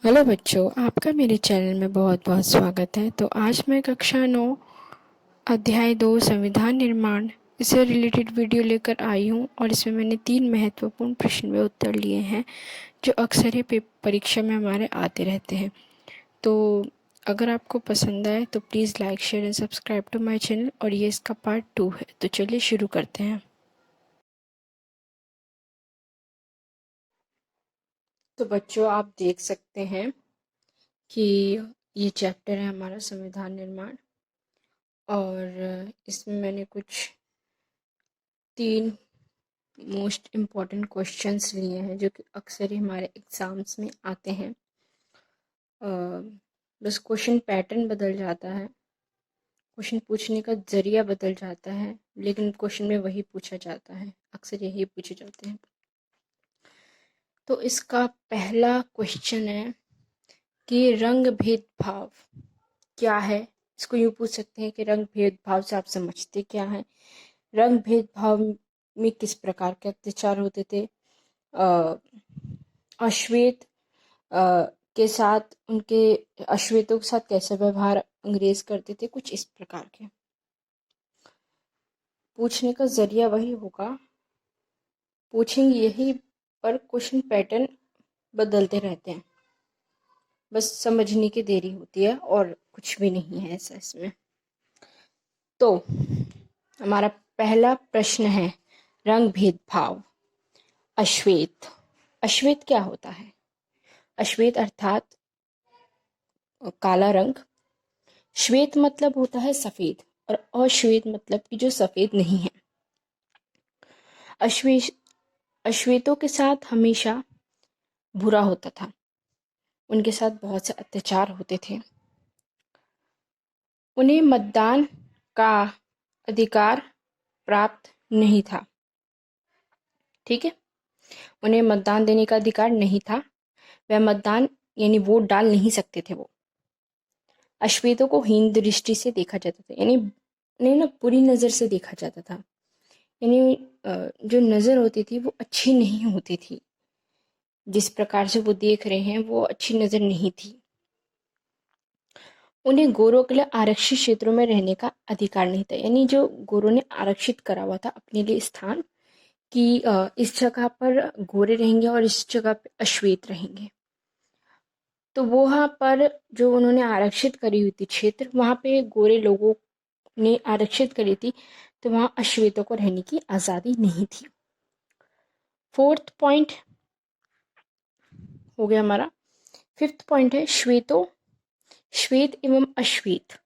Hello बच्चों, आपका मेरे चैनल में बहुत बहुत स्वागत है। तो आज मैं कक्षा 9 अध्याय 2 संविधान निर्माण इससे रिलेटेड वीडियो लेकर आई हूँ और इसमें मैंने 3 महत्वपूर्ण प्रश्न में उत्तर लिए हैं जो अक्सर ही परीक्षा में हमारे आते रहते हैं। तो अगर आपको पसंद आए तो please like share and subscribe to my channel. और ये इसका पार्ट 2 है, तो चलिए शुरू करते हैं। तो बच्चों, आप देख सकते हैं कि ये चैप्टर है हमारा संविधान निर्माण, और इसमें मैंने कुछ 3 मोस्ट इम्पॉर्टेंट क्वेश्चंस लिए हैं जो कि अक्सर ही हमारे एग्ज़ाम्स में आते हैं। बस क्वेश्चन पैटर्न बदल जाता है, क्वेश्चन पूछने का ज़रिया बदल जाता है, लेकिन क्वेश्चन में वही पूछा जाता है, अक्सर यही पूछे जाते हैं। तो इसका पहला क्वेश्चन है कि रंग भेदभाव क्या है। इसको यूँ पूछ सकते हैं कि रंग भेदभाव से आप समझते क्या हैं। रंग भेदभाव में किस प्रकार के अत्याचार होते थे। अश्वेत के साथ उनके अश्वेतों के साथ कैसा व्यवहार अंग्रेज करते थे, कुछ इस प्रकार के। पूछने का जरिया वही होगा, पूछेंगे यही, पर क्वेश्चन पैटर्न बदलते रहते हैं, बस समझने की देरी होती है और कुछ भी नहीं है ऐसा इसमें। तो हमारा पहला प्रश्न है रंग भेदभाव। अश्वेत, अश्वेत क्या होता है। अश्वेत अर्थात काला रंग। श्वेत मतलब होता है सफ़ेद, और अश्वेत मतलब कि जो सफ़ेद नहीं है। अश्वेतों के साथ हमेशा बुरा होता था, उनके साथ बहुत से अत्याचार होते थे। उन्हें मतदान का अधिकार प्राप्त नहीं था। ठीक है, उन्हें मतदान देने का अधिकार नहीं था, वह मतदान यानी वोट डाल नहीं सकते थे। वो अश्वेतों को हीन दृष्टि से देखा जाता था, यानी उन्हें ना बुरी नज़र से देखा जाता था, यानी जो नज़र होती थी वो अच्छी नहीं होती थी। जिस प्रकार से वो देख रहे हैं वो अच्छी नज़र नहीं थी। उन्हें गोरों के लिए आरक्षित क्षेत्रों में रहने का अधिकार नहीं था, यानी जो गोरों ने आरक्षित करा हुआ था अपने लिए स्थान कि इस जगह पर गोरे रहेंगे और इस जगह पर अश्वेत रहेंगे। तो वहाँ पर जो उन्होंने आरक्षित करी हुई थी क्षेत्र, वहाँ पे गोरे लोगों ने आरक्षित करी थी, तो वहाँ अश्वेतों को रहने की आज़ादी नहीं थी। फोर्थ पॉइंट हो गया हमारा। फिफ्थ पॉइंट है श्वेतों, श्वेत एवं अश्वेत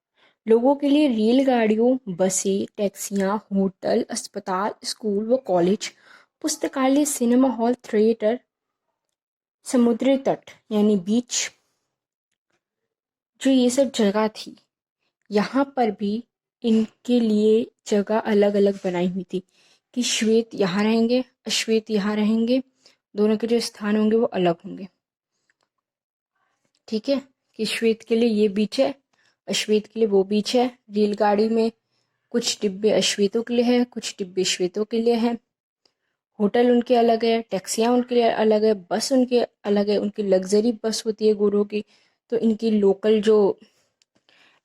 लोगों के लिए रेलगाड़ियों, बसें, टैक्सियाँ, होटल, अस्पताल, स्कूल व कॉलेज, पुस्तकालय, सिनेमा हॉल, थिएटर, समुद्री तट यानी बीच, जो ये सब जगह थी, यहाँ पर भी इनके लिए जगह अलग अलग बनाई हुई थी कि श्वेत यहाँ रहेंगे, अश्वेत यहाँ रहेंगे, दोनों के जो स्थान होंगे वो अलग होंगे। ठीक है, कि श्वेत के लिए ये बीच है, अश्वेत के लिए वो बीच है। रेलगाड़ी में कुछ डिब्बे अश्वेतों के लिए है, कुछ डिब्बे श्वेतों के लिए हैं। होटल उनके अलग है, टैक्सियाँ उनके लिए अलग है, बस उनके अलग है। उनकी लग्जरी बस होती है गोरों की, तो इनकी लोकल जो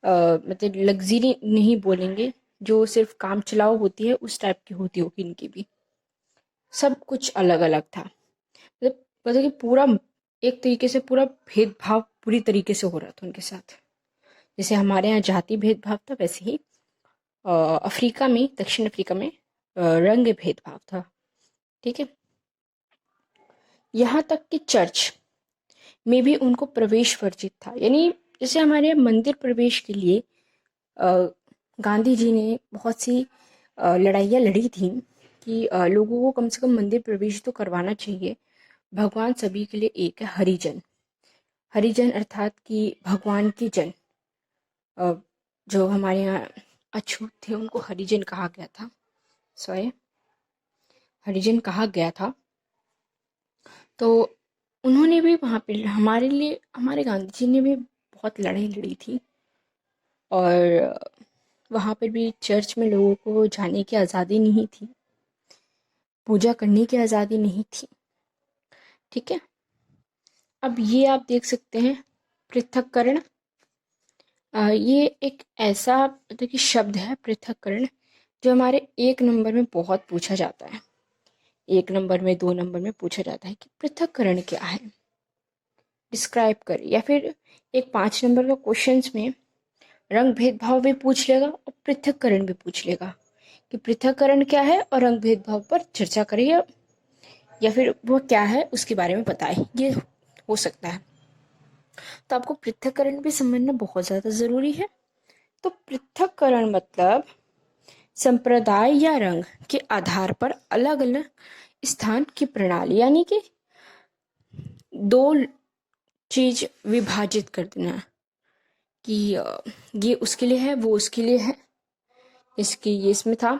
मतलब लग्जरी नहीं बोलेंगे, जो सिर्फ काम चलाओ होती है उस टाइप की होती होगी इनकी भी। सब कुछ अलग अलग था, मतलब कि पूरा एक तरीके से पूरा भेदभाव पूरी तरीके से हो रहा था उनके साथ। जैसे हमारे यहाँ जाति भेदभाव था, वैसे ही अफ्रीका में, दक्षिण अफ्रीका में रंग भेदभाव था। ठीक है, यहाँ तक कि चर्च में भी उनको प्रवेश वर्जित था। यानी जैसे हमारे यहाँ मंदिर प्रवेश के लिए गांधी जी ने बहुत सी लड़ाइयाँ लड़ी थी कि लोगों को कम से कम मंदिर प्रवेश तो करवाना चाहिए। भगवान सभी के लिए एक है, हरिजन। हरिजन अर्थात कि भगवान के जन, जो हमारे यहाँ अछूत थे उनको हरिजन कहा गया था, सॉरी, हरिजन कहा गया था। तो उन्होंने भी वहाँ पे हमारे लिए, हमारे गांधी जी ने भी बहुत लड़ाई लड़ी थी, और वहाँ पर भी चर्च में लोगों को जाने की आज़ादी नहीं थी, पूजा करने की आज़ादी नहीं थी। ठीक है, अब ये आप देख सकते हैं पृथक्करण। ये एक ऐसा देखिए शब्द है पृथक्करण, जो हमारे 1 नंबर में बहुत पूछा जाता है। 1 नंबर में, 2 नंबर में पूछा जाता है कि पृथक्करण क्या है, डिस्क्राइब करें। या फिर एक 5 नंबर का क्वेश्चंस में रंग भेदभाव भी पूछ लेगा और पृथक्करण भी पूछ लेगा कि पृथक्करण क्या है, और रंग भेदभाव पर चर्चा करिए, या फिर वो क्या है उसके बारे में बताएं, ये हो सकता है। तो आपको पृथक्करण भी समझना बहुत ज़्यादा ज़रूरी है। तो पृथक्करण मतलब संप्रदाय या रंग के आधार पर अलग अलग स्थान की प्रणाली, यानी कि 2 चीज विभाजित कर देना कि ये उसके लिए है, वो उसके लिए है। ये इसमें था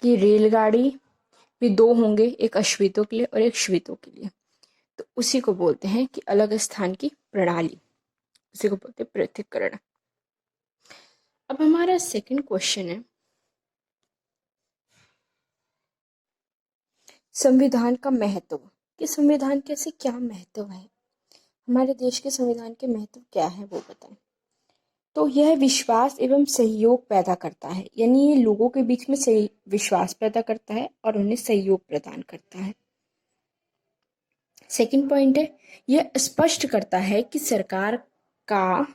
कि रेलगाड़ी भी 2 होंगे, एक अश्वेतों के लिए और एक श्वेतों के लिए। तो उसी को बोलते हैं कि अलग स्थान की प्रणाली, उसी को बोलते हैं पृथक्करण। अब हमारा सेकंड क्वेश्चन है, संविधान का महत्व। कि संविधान कैसे, क्या महत्व है, हमारे देश के संविधान के महत्व क्या है वो बताएं। तो यह विश्वास एवं सहयोग पैदा करता है, यानी ये लोगों के बीच में सही विश्वास पैदा करता है और उन्हें सहयोग प्रदान करता है। सेकंड पॉइंट है, यह स्पष्ट करता है कि का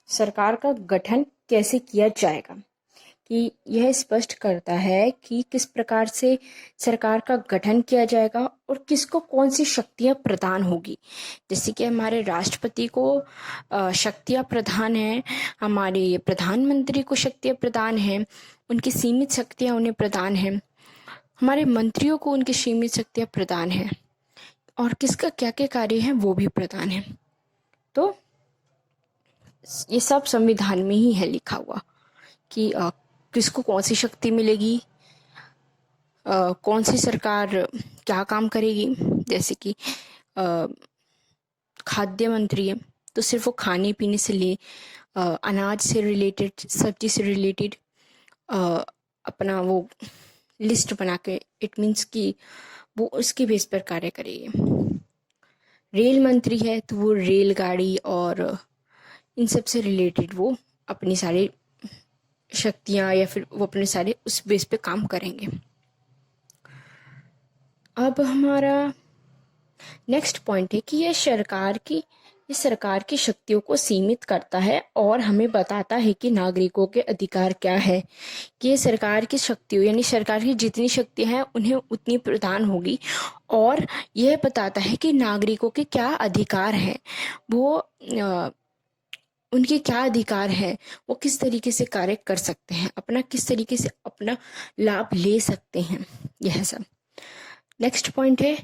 सरकार का गठन कैसे किया जाएगा, कि यह स्पष्ट करता है कि किस प्रकार से सरकार का गठन किया जाएगा और किसको कौन सी शक्तियां प्रदान होगी। जैसे कि हमारे राष्ट्रपति को शक्तियां प्रदान हैं, हमारे प्रधानमंत्री को शक्तियां प्रदान हैं, उनकी सीमित शक्तियां उन्हें प्रदान हैं, हमारे मंत्रियों को उनकी सीमित शक्तियां प्रदान हैं, और किसका क्या क्या कार्य है वो भी प्रदान है। तो ये सब संविधान में ही है लिखा हुआ कि किसको कौन सी शक्ति मिलेगी, कौन सी सरकार क्या काम करेगी। जैसे कि खाद्य मंत्री है तो सिर्फ वो खाने पीने से ले अनाज से रिलेटेड, सब्जी से रिलेटेड अपना वो लिस्ट बना के, इट मीन्स कि वो उसके बेस पर कार्य करेगी। रेल मंत्री है तो वो रेलगाड़ी और इन सब से रिलेटेड वो अपनी सारी शक्तियां या फिर वो अपने सारे उस बेस पे काम करेंगे। अब हमारा नेक्स्ट पॉइंट है कि ये सरकार की शक्तियों को सीमित करता है और हमें बताता है कि नागरिकों के अधिकार क्या है। कि ये सरकार की शक्तियों, यानी सरकार की जितनी शक्तियां हैं उन्हें उतनी प्रदान होगी, और यह बताता है कि नागरिकों के क्या अधिकार हैं, वो उनके क्या अधिकार है, वो किस तरीके से कार्य कर सकते हैं, अपना किस तरीके से अपना लाभ ले सकते हैं, यह सब। नेक्स्ट पॉइंट है,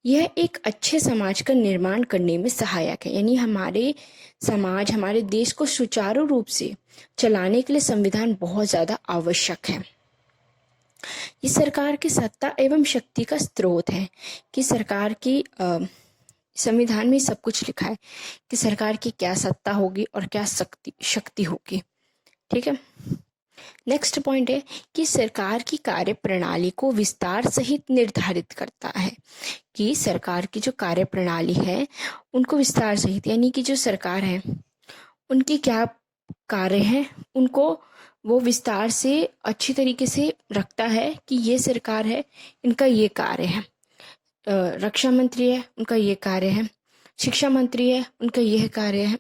यह एक अच्छे समाज का निर्माण करने में सहायक है, यानी हमारे समाज, हमारे देश को सुचारू रूप से चलाने के लिए संविधान बहुत ज़्यादा आवश्यक है। ये सरकार की सत्ता एवं शक्ति का स्रोत है, कि सरकार की संविधान में सब कुछ लिखा है कि सरकार की क्या सत्ता होगी और क्या शक्ति होगी। ठीक है। नेक्स्ट पॉइंट है कि सरकार की कार्य प्रणाली को विस्तार सहित निर्धारित करता है, कि सरकार की जो कार्य प्रणाली है उनको विस्तार सहित, यानी कि जो सरकार है उनके क्या कार्य हैं उनको वो विस्तार से अच्छी तरीके से रखता है, कि ये सरकार है इनका ये कार्य है, रक्षा मंत्री है उनका ये कार्य है, शिक्षा मंत्री है उनका यह कार्य है,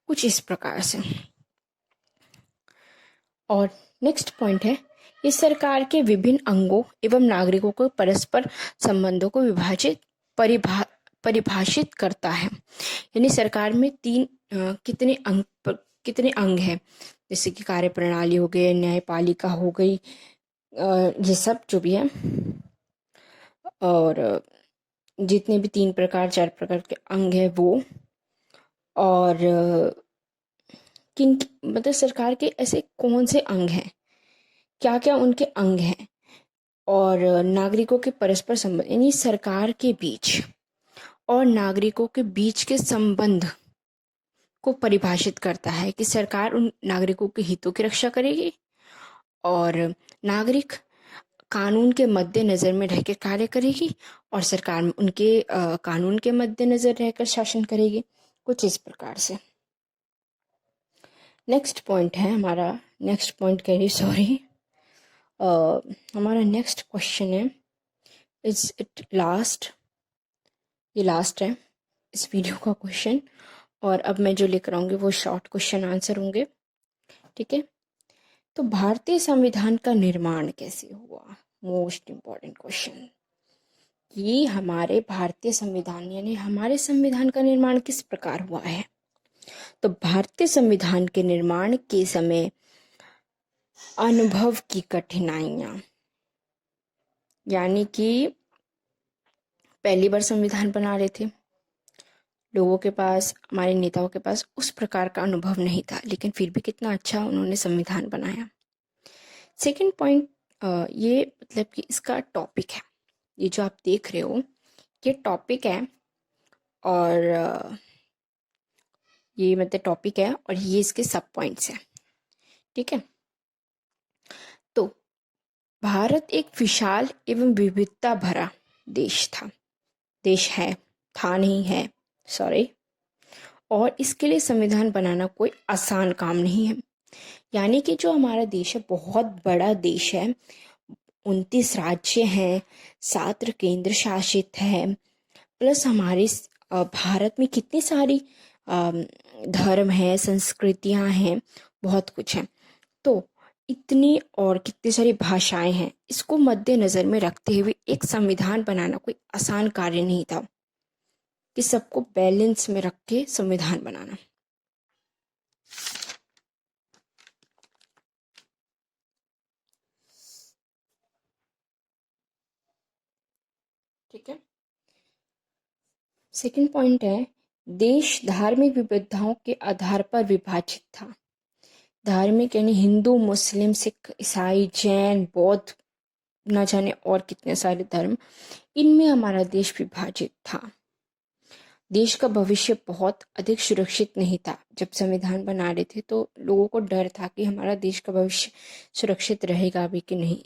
कुछ इस प्रकार से। और नेक्स्ट पॉइंट है, इस सरकार के विभिन्न अंगों एवं नागरिकों को परस्पर संबंधों को परिभाषित करता है, यानी सरकार में कितने अंग हैं, जैसे कि कार्य प्रणाली हो गई, न्यायपालिका हो गई, ये सब जो भी है, और जितने भी 3 प्रकार 4 प्रकार के अंग है वो, और मतलब सरकार के ऐसे कौन से अंग हैं, क्या क्या उनके अंग हैं, और नागरिकों के परस्पर संबंध, यानी सरकार के बीच और नागरिकों के बीच के संबंध को परिभाषित करता है, कि सरकार उन नागरिकों के हितों की रक्षा करेगी और नागरिक कानून के मद्देनज़र में रहकर कार्य करेगी और सरकार उनके कानून के मद्देनज़र रहकर शासन करेगी, कुछ इस प्रकार से। नेक्स्ट पॉइंट है हमारा, नेक्स्ट पॉइंट कह रही सॉरी, हमारा नेक्स्ट क्वेश्चन है, इज इट लास्ट, ये लास्ट है इस वीडियो का क्वेश्चन, और अब मैं जो लेकर आऊँगी वो शॉर्ट क्वेश्चन आंसर होंगे, ठीक है। तो भारतीय संविधान का निर्माण कैसे हुआ, मोस्ट इम्पॉर्टेंट क्वेश्चन। ये हमारे भारतीय संविधान यानी हमारे संविधान का निर्माण किस प्रकार हुआ है। तो भारतीय संविधान के निर्माण के समय अनुभव की कठिनाइयाँ, यानी कि पहली बार संविधान बना रहे थे, लोगों के पास, हमारे नेताओं के पास उस प्रकार का अनुभव नहीं था, लेकिन फिर भी कितना अच्छा उन्होंने संविधान बनाया। सेकंड पॉइंट, ये मतलब कि इसका टॉपिक है, ये जो आप देख रहे हो ये टॉपिक है, और ये मतलब टॉपिक है और ये इसके सब पॉइंट्स हैं, ठीक है। तो भारत एक विशाल एवं विविधता भरा देश था, देश है, था नहीं है, सॉरी, और इसके लिए संविधान बनाना कोई आसान काम नहीं है। यानी कि जो हमारा देश है बहुत बड़ा देश है, 29 राज्य हैं, 7 केंद्र शासित है, प्लस हमारे भारत में कितनी सारी धर्म है, संस्कृतियां हैं, बहुत कुछ है। तो इतनी और कितनी सारी भाषाएं हैं, इसको मद्देनजर में रखते हुए एक संविधान बनाना कोई आसान कार्य नहीं था, कि सबको बैलेंस में रख के संविधान बनाना। ठीक है। सेकंड पॉइंट है, देश धार्मिक विविधताओं के आधार पर विभाजित था। धार्मिक यानी हिंदू, मुस्लिम, सिख, ईसाई, जैन, बौद्ध, न जाने और कितने सारे धर्म, इनमें हमारा देश विभाजित था। देश का भविष्य बहुत अधिक सुरक्षित नहीं था। जब संविधान बना रहे थे तो लोगों को डर था कि हमारा देश का भविष्य सुरक्षित रहेगा भी कि नहीं,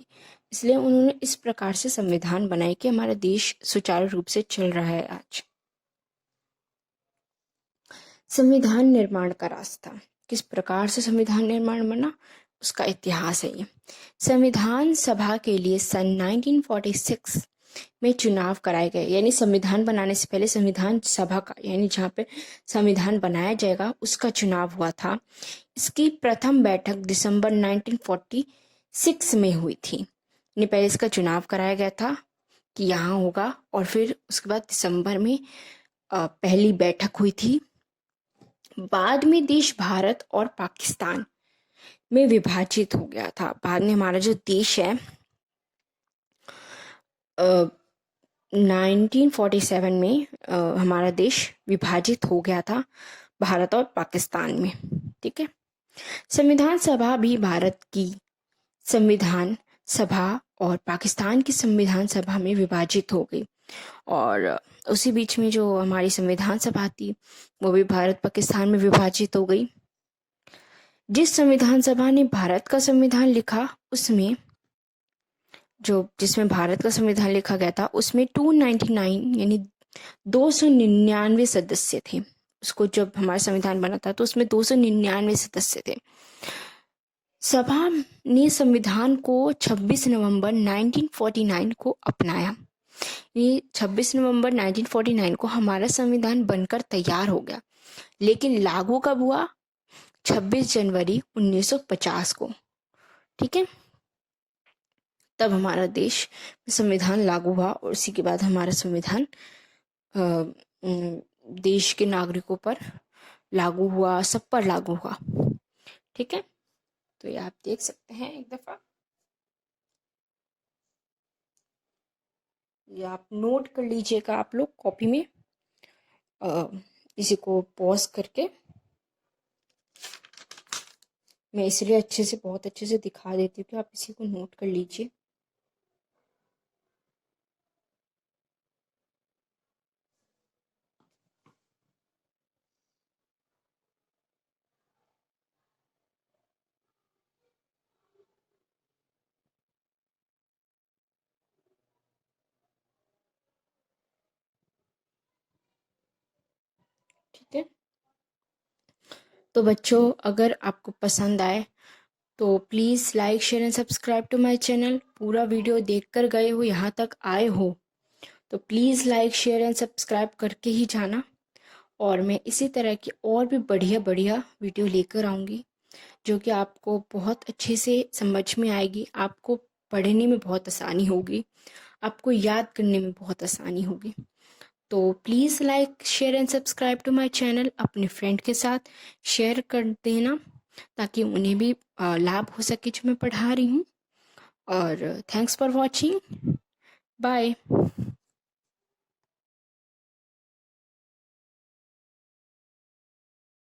इसलिए उन्होंने इस प्रकार से संविधान बनाए कि हमारा देश सुचारू रूप से चल रहा है आज। संविधान निर्माण का रास्ता, किस प्रकार से संविधान निर्माण बना, उसका इतिहास है ये। संविधान सभा के लिए सन 1946 में चुनाव कराए गए, यानी संविधान बनाने से पहले संविधान सभा का, यानी जहाँ पे संविधान बनाया जाएगा उसका चुनाव हुआ था। इसकी प्रथम बैठक दिसंबर 1946 में हुई थी, यानी पहले इसका चुनाव कराया गया था कि यहाँ होगा, और फिर उसके बाद दिसंबर में पहली बैठक हुई थी। बाद में देश भारत और पाकिस्तान में विभाजित हो गया था। बाद में हमारा जो देश है 1947 में हमारा देश विभाजित हो गया था भारत और पाकिस्तान में, ठीक है। संविधान सभा भी भारत की संविधान सभा और पाकिस्तान की संविधान सभा में विभाजित हो गई, और उसी बीच में जो हमारी संविधान सभा थी वो भी भारत पाकिस्तान में विभाजित हो गई। जिस संविधान सभा ने भारत का संविधान लिखा उसमें, जिसमें भारत का संविधान लिखा गया था उसमें 299 यानी 299 सदस्य थे। उसको जब हमारा संविधान बना था तो उसमें 299 सदस्य थे। सभा ने संविधान को 26 नवंबर 1949 को अपनाया। ये 26 नवंबर 1949 को हमारा संविधान बनकर तैयार हो गया, लेकिन लागू कब हुआ, 26 जनवरी 1950 को, ठीक है। तब हमारा देश संविधान लागू हुआ, और उसी के बाद हमारा संविधान देश के नागरिकों पर लागू हुआ, सब पर लागू हुआ, ठीक है। तो ये आप देख सकते हैं एक दफा, ये आप नोट कर लीजिएगा आप लोग कॉपी में, इसी को पॉज करके। मैं इसलिए अच्छे से, बहुत अच्छे से दिखा देती हूँ कि आप इसी को नोट कर लीजिए। ठीक है। तो बच्चों, अगर आपको पसंद आए तो please like share and subscribe to my channel. पूरा वीडियो देखकर गए हो, यहाँ तक आए हो, तो please like share and subscribe करके ही जाना। और मैं इसी तरह की और भी बढ़िया बढ़िया वीडियो लेकर आऊँगी, जो कि आपको बहुत अच्छे से समझ में आएगी, आपको पढ़ने में बहुत आसानी होगी, आपको याद करने में बहुत आसानी होगी। तो please like share and subscribe to my channel. अपने फ्रेंड के साथ शेयर कर देना, ताकि उन्हें भी लाभ हो सके जो मैं पढ़ा रही हूँ। और थैंक्स फॉर वॉचिंग। बाय।